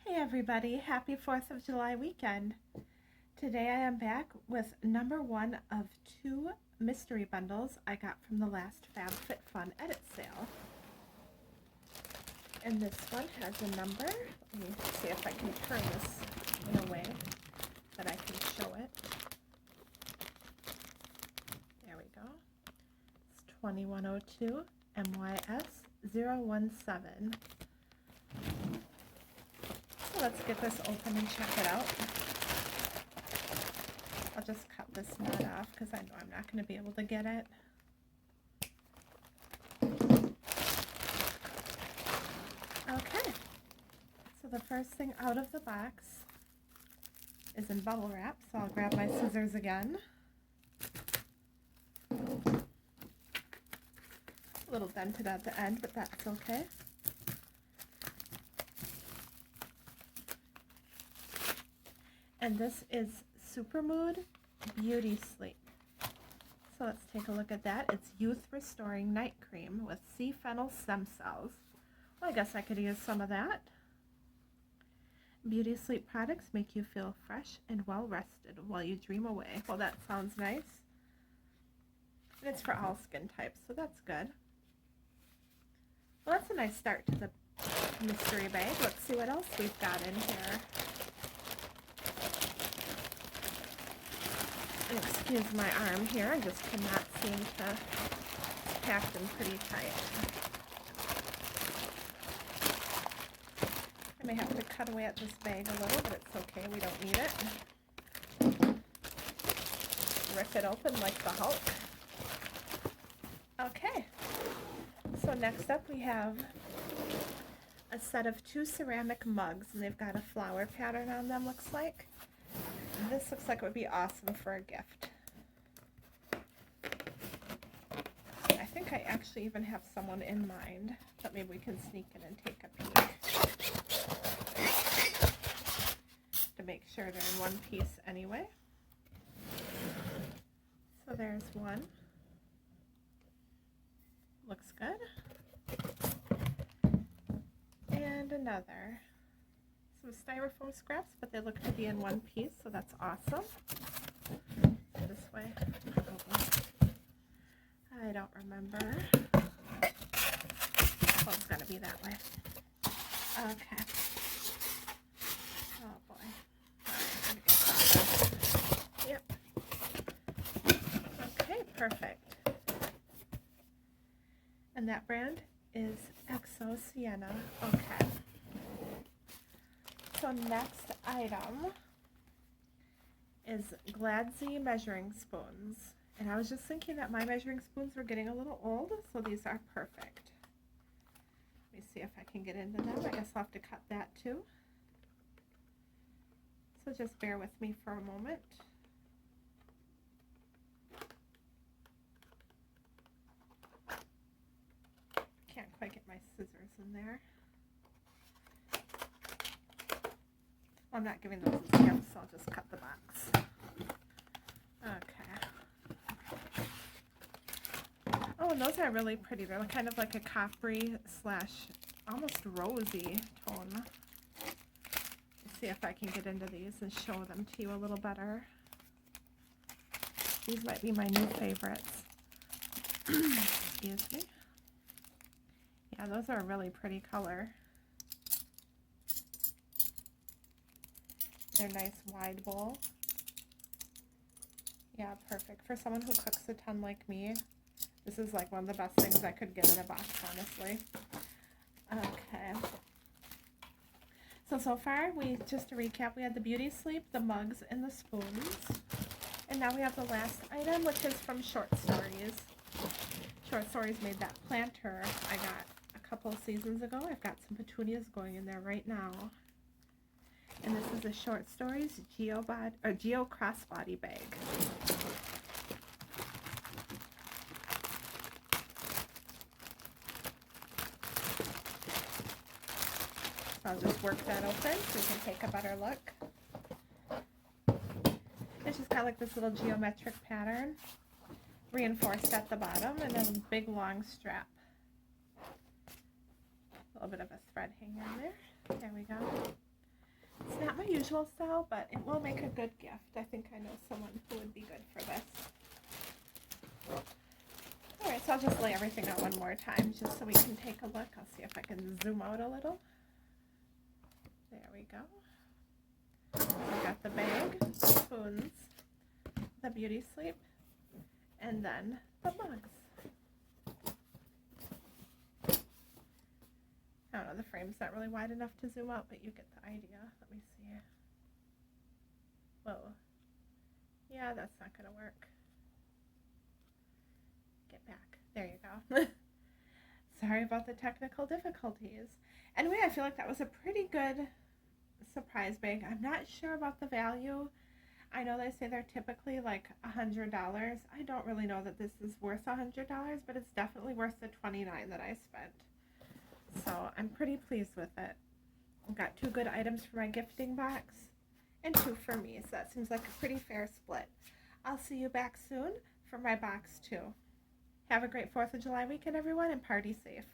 Hey everybody, happy 4th of July weekend. Today I am back with number one of two mystery bundles I got from the last FabFitFun edit sale. And this one has a number. Let me see if I can turn this in a way that I can show it. There we go. It's 2102 MYS 017. Let's get this open and check it out. I'll just cut this knot off because I know I'm not going to be able to get it. Okay, so the first thing out of the box is in bubble wrap, so I'll grab my scissors again. A little dented at the end, but that's okay. And this is Supermood Beauty Sleep. So let's take a look at that. It's Youth Restoring Night Cream with sea fennel stem cells. Well, I guess I could use some of that. Beauty Sleep products make you feel fresh and well rested while you dream away. Well, that sounds nice. And it's for all skin types, so that's good. Well, that's a nice start to the mystery bag. Let's see what else we've got in here. Excuse my arm here, I just cannot seem to pack them pretty tight. I may have to cut away at this bag a little, but it's okay, we don't need it. Rip it open like the Hulk. Okay, so next up we have a set of 2 ceramic mugs, and they've got a flower pattern on them, looks like. This looks like it would be awesome for a gift. I think I actually even have someone in mind, but maybe we can sneak in and take a peek to make sure they're in one piece anyway. So there's one. Looks good. And another. Some styrofoam scraps, but they look to be in one piece, so that's awesome. This way. I don't remember. Oh, it's gonna be that way. Okay. Oh boy. Yep. Okay, perfect. And that brand is Exo Sienna. Okay. So next item is Gladzy measuring spoons. And I was just thinking that my measuring spoons were getting a little old, so these are perfect. Let me see if I can get into them. I guess I'll have to cut that too. So just bear with me for a moment. Can't quite get my scissors in there. I'm not giving those a stamp, so I'll just cut the box. Okay. Oh, and those are really pretty. They're kind of like a coppery slash almost rosy tone. Let's see if I can get into these and show them to you a little better. These might be my new favorites. Excuse me. Yeah, those are a really pretty color. They're nice wide bowl. Yeah, perfect. For someone who cooks a ton like me, this is like one of the best things I could get in a box, honestly. Okay. So far, just to recap, we had the Beauty Sleep, the mugs, and the spoons. And now we have the last item, which is from Short Stories. Short Stories made that planter I got a couple seasons ago. I've got some petunias going in there right now. And this is a Short Stories Geo Crossbody bag. So I'll just work that open so we can take a better look. It's just got like this little geometric pattern, reinforced at the bottom, and then a big long strap. A little bit of a thread hanger there. There we go. It's not my usual style, but it will make a good gift. I think I know someone who would be good for this. Alright, so I'll just lay everything out one more time just so we can take a look. I'll see if I can zoom out a little. There we go. I got the bag, spoons, the beauty sleep, and then the mugs. I don't know, the frame's not really wide enough to zoom out, but you get the idea. Let me see. Whoa. Yeah, that's not going to work. Get back. There you go. Sorry about the technical difficulties. Anyway, I feel like that was a pretty good surprise bag. I'm not sure about the value. I know they say they're typically like $100. I don't really know that this is worth $100, but it's definitely worth the $29 that I spent. So I'm pretty pleased with it. I've got 2 good items for my gifting box and 2 for me, so that seems like a pretty fair split. I'll see you back soon for my box 2. Have a great 4th of July weekend, everyone, and party safe.